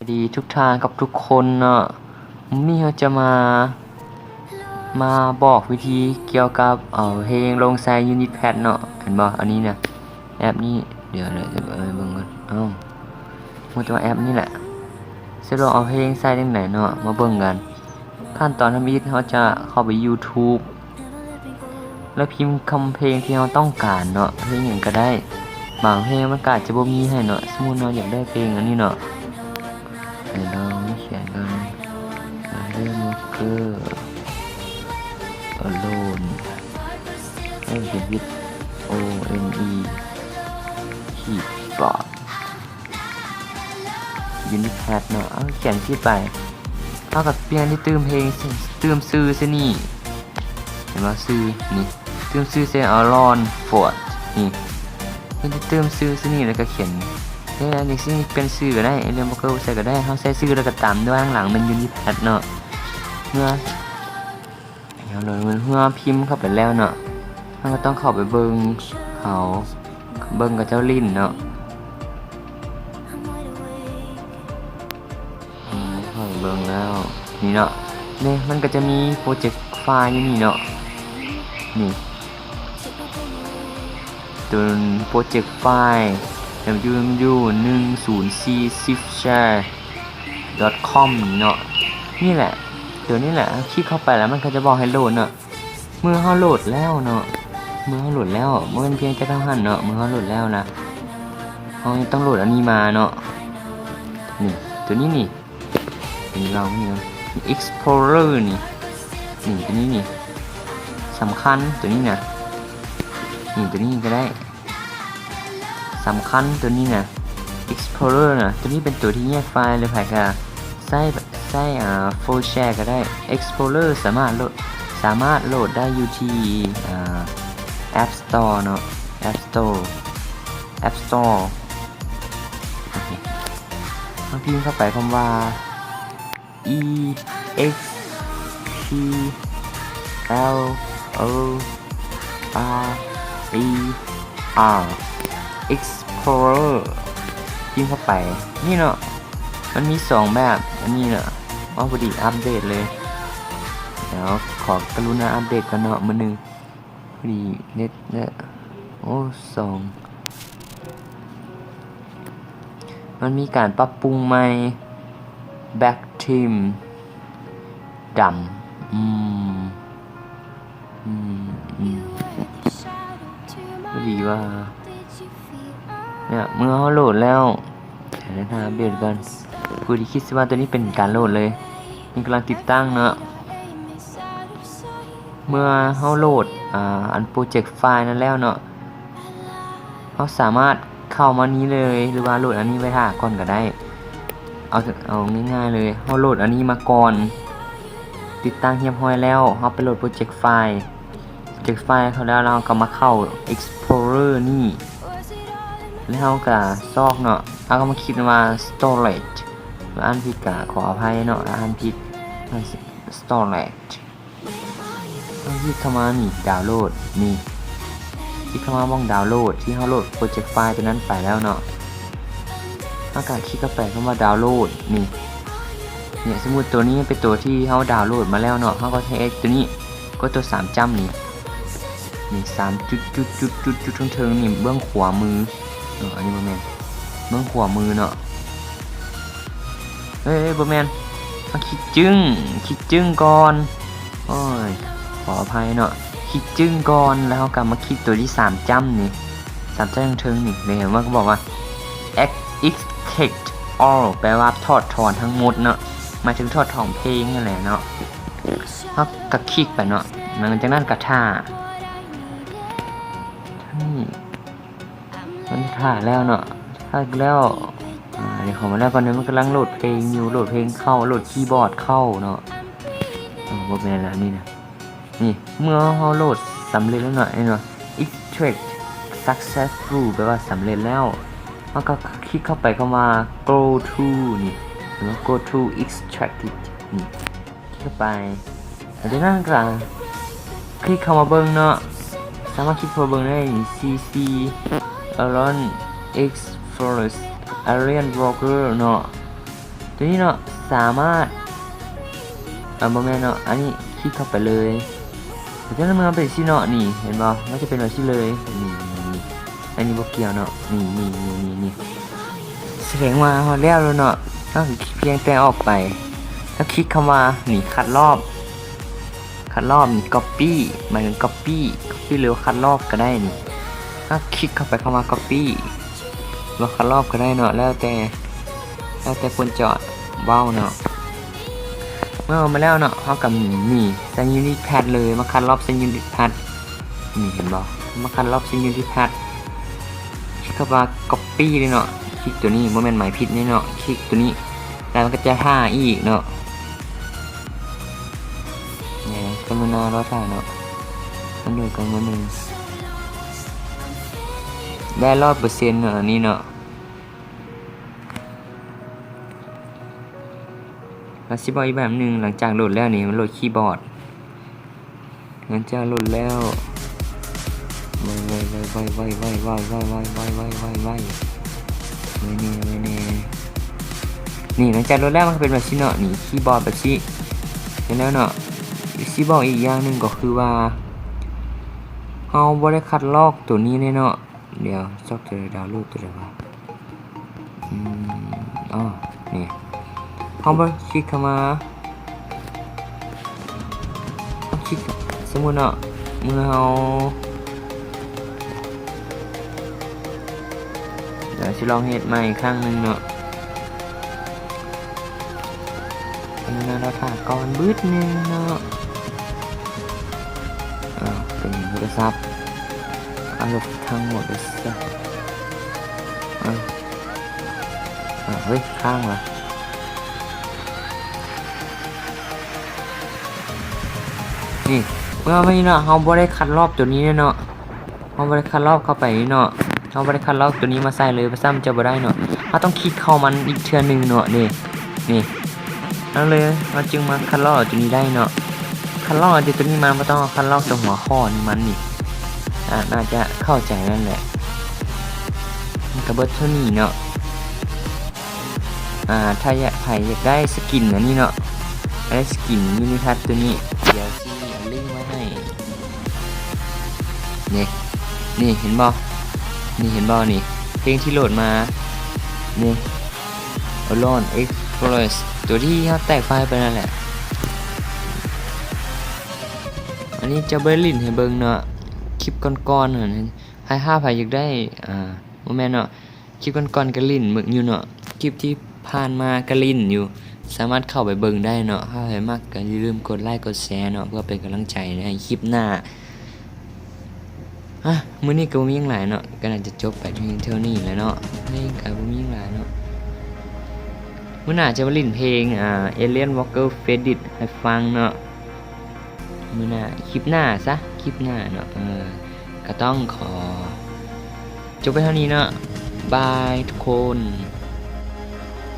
สวัสดีทุกทางกับทุกคนเนาะนี่เราจะมาบอกวิธีเกี่ยวกับเพลงลงใส่ Unit Pad เนาะเห็นบ่อันนี้นะแอปนี้เดี๋ยวเลยเบิ่งก่อนมันจะว่าแอปนี้แหละจะลองเอาเพลงใส่จังไหนเนาะมาเบิ่งกันขั้นตอนทำอิฐเราจะเข้าไป YouTube แล้วพิมพ์คำเพลงที่เราต้องการเนาะเพลงอย่างก็ได้บางเพลงมันก็อาจจะบ่มีให้เนาะสมมุติเราอยากได้เพลงอันนี้เนาะลองเขียนกันเริ่มเกอร์alone เขียนวิด O-N-E ขีดบอร์ดUnit Pad เนาะเขียนที่ไปเท่ากับเปลี่ยนที่ตืมเพลงตืมซื้อซะนี่เห็นว่าซื้อนี่ตืมซื้อเซนอารอนฟอร์ดนี่ที่ตืมซื้อซะนี่แล้วก็เขียนอันนี้ซึ่งเป็นซื้อก็ได้เรียนบอกใส่ก็ได้เขาใส่ซื้อแล้วก็ตามด้วยข้างหลังเป็น Unit Pad เนาะเมื่อพิมพ์เข้าไปแล้วเนาะเราก็ต้องเข้าไปเบิ่งกับเจ้าลิ้นเนาะเข้าไปเบิ่งแล้วนี่เนาะนี่มันก็จะมีโปรเจกต์ไฟล์อยู่นี่เนาะนี่ตัวโปรเจกต์ไฟล์ www.10cshare.com เนาะนี่แหละเดี๋ยวนี้แหละคลิกเข้าไปแล้วมันก็จะบอกให้โหลดเนาะเมื่อเขาโหลดแล้วเนาะเมื่อเป็นเพียงแค่เท่านั้นเนาะเมื่อเขาโหลดแล้วนะเขาต้องโหลดอันนี้มาเนาะนี่ตัวนี้นี่เราเนี่ย Explorer นี่ตัวนี้นี่สำคัญตัวนี้นะนี่ตัวนี้ก็ได้สำคัญตัวนี้นะ Explorer นะตัวนี้เป็นตัวที่แยกไฟล์เลยผ่านกันใส่full share ก็ได้ Explorer สามารถโหลดได้อยู่ที่App Store เนาะ App Store พิมพ์เข้าไปคำว่า E X P L O R E R Explorer พิมพ์เข้าไปนี่เนาะมันมี2แบบอันนี้เนาะพอดีอัปเดตเลยเดี๋ยวขอกรุณาอัปเดตกันเนาะมื้อนึงพอดีเน็ตเนี่ยมันมีการปรับปรุงใหม่ Back Team ดำพอดีว่าเนี่ยเมื่อเขาโหลดแล้วเดี๋ยวอัปเดตกันผู้ที่คิดว่าตัวนี้เป็นการโหลดเลยนี่กำลังติดตั้งเนาะเมื่อเขาโหลดอันโปรเจกต์ไฟล์นั้นแล้วเนาะเขาสามารถเข้ามานี้เลยหรือว่าโหลดอันนี้ไว้ท่าก่อนก็ได้เอาง่ายๆเลยเขาโหลดอันนี้มาก่อนติดตั้งเรียบร้อยแล้วเขาไปโหลดโปรเจกต์ไฟล์เขาแล้วเราก็มาเข้า Explorer นี่แล้วเราก็ซอกเนาะเราก็มาคิดว่า storage อันผิดก็ขออภัยเนาะอันผิด storage ต้องคลิกเข้ามานี่ดาวน์โหลดนี่คลิกเข้ามาบ้องดาวน์โหลดที่เขาโหลดโปรเจกต์ไฟล์ตัวนั้นไปแล้วเนาะถ้าการคลิกเข้าไปเข้ามาดาวน์โหลดนี่เนี่ยสมมุติตัวนี้เป็นตัวที่เขาดาวน์โหลดมาแล้วเนาะเขาก็ใช้ตัวนี้ก็ตัว3จ้ำนี่3จุดเทิงนี่เบื้องขวามืออันนี้บ่แม่นเบื้องขวามือเนาะบ่แม่นมาคลิกจึ้งก่อนโอ้ยขออภัยเนาะคลิกจึ้งก่อนแล้วกลับมาคลิกตัวที่3จ้ำนี่3จ้ำเทิงนี่เห็นว่าเขาบอกว่า extract all แปลว่าถอดถอนทั้งหมดเนาะหมายถึงถอดถอนเพลงนั่นแหละเนาะเขาก็คลิกไปเนาะหลังจากนั้นก็ท่ามันถ่ายแล้วเนาะถ่ายแล้วเดี๋ยวของมันแล้วก่อนนี้มันกำลังโหลดเพลงอยู่โหลดเพลงเข้าโหลดคีย์บอร์ดเข้าเนาะบ่แม่นแล้วนี่นะนี่เมื่อเราโหลดสำเร็จแล้วเนาะนี่เนาะ extract successful แปลว่าสำเร็จแล้วแล้วก็คลิกเข้าไปเข้ามา go to นี่หรือว่า go to extracted นี่คลิกเข้าไปแล้วนั่นก็คลิกเข้ามาเบิ่งเนาะสามารถคลิกเข้ามาเบิ่งได้ cc Aron X Forest Alien Broker เนาะ ตัว ตัวนี้เนาะสามารถบ่แม่นเนาะอันนี้คลิกเข้าไปเลยแต่ถ้ามันเป็นสิเนาะนี่เห็นบ่มันจะเป็นแบบนี้เลยนี่อันนี้บ่เกี่ยวเนาะนี่แสดงว่าเฮาแล้วเนาะก็เพียงแต่ออกไปถ้าคลิกเข้ามานี่คัดรอบนี่ copy หมายถึง copy หรือคัดรอบก็ได้นี่ถ้าคลิกเข้าไปเข้ามา copy หรือคัดรอบก็ได้เนาะแล้วแต่คนจอดเว้าเนาะเมื่อมาแล้วเนาะเฮากับนี่เส้นยูนิตแพดเลยมาคัดรอบเส้นยูนิตแพดนี่เห็นบ่มาคัดรอบเส้นยูนิตแพดคลิกเข้ามา copy เลยเนาะคลิกตัวนี้บ่แม่นหมายผิดนี่เนาะคลิกตัวนี้แล้วมันก็จะท่าอีกเนาะเนี่ยกรุณารอท่าเนาะมันโดยกันมื้อนึงได้100%เนาะอันนี้เนาะแล้วสิบอกอีกแบบนึงหลังจากโหลดแล้วนี่มันโหลดคีย์บอร์ดหลังจากโหลดแล้วไวนี่หลังจากโหลดแล้วมันเป็นแบบนี้เนาะนี่คีย์บอร์ดแบบนี้เห็นแล้วเนาะสิบอกอีกอย่างนึงก็คือว่าเฮาบ่ได้คัดลอกตัวนี้เนาะเดี๋ยวซอกจะดาวน์โหลดตัวใดวะนี่เฮาบ่คลิกเข้ามาคลิกสมมุติเนาะเมื่อเฮาเดี๋ยวสิลองเฮ็ดใหม่อีกครั้งนึงเนาะอันนี้เราถ่ายก่อนบึดนึงเนาะเป็นโทรศัพท์ลบทั้งหมดเลยซะเฮ้ยข้างว่ะนี่เมื่อไม่เนาะเราบ่ได้คัดรอบตัวนี้เนาะเราบ่ได้คัดรอบเข้าไปเนาะเราบ่ได้คัดรอบตัวนี้มาใส่เลยซ้ำจะบ่ได้เนาะเราต้องคลิกเข้ามันอีกเทื่อนึงเนาะนี่นั่นเลยเราจึงมาคัดรอบตัวนี้ได้เนาะคัดลอกตัวนี้มันไม่ต้องคัดลอกตัวหัวข้อนี่มันนี่น่าจะเข้าใจนั่นแหละกระเบิดเท่านี้เนาะถ้าอยากได้สกินอันนี้เนาะได้สกินยูนิทัศตัวนี้เดี๋ยวซีเอาลิงก์ไว้ให้นี่เห็นบ่นี่เพลงที่โหลดมานี่Alone Explorers ตัวที่เขาแตกไฟล์ไปนั่นแหละอันนี้จะเบอร์ลินให้เบิ่งเนาะคลิปก่อนๆให้5,000อยากได้บ่แม่นเนาะคลิปก่อนๆก็ลินมึกอยู่เนาะคลิปที่ผ่านมาก็ลินอยู่สามารถเข้าไปเบิ่งได้เนาะถ้าใครมักก็อย่าลืมกดไลค์กดแชร์เนาะเพื่อเป็นกำลังใจในคลิปหน้ามื้อนี้ก็บ่มีหยังหลายเนาะก็น่าจะจบไปเพียงเท่านี้แหละเนาะนี่ก็บ่มีหยังหลายเนาะมื้อหน้าจะมาลินเพลงAlien Walker Faded ให้ฟังเนาะมื้อหน้าคลิปหน้าเนาะก็ต้องขอจบไปเท่านี้เนาะบายทุกคน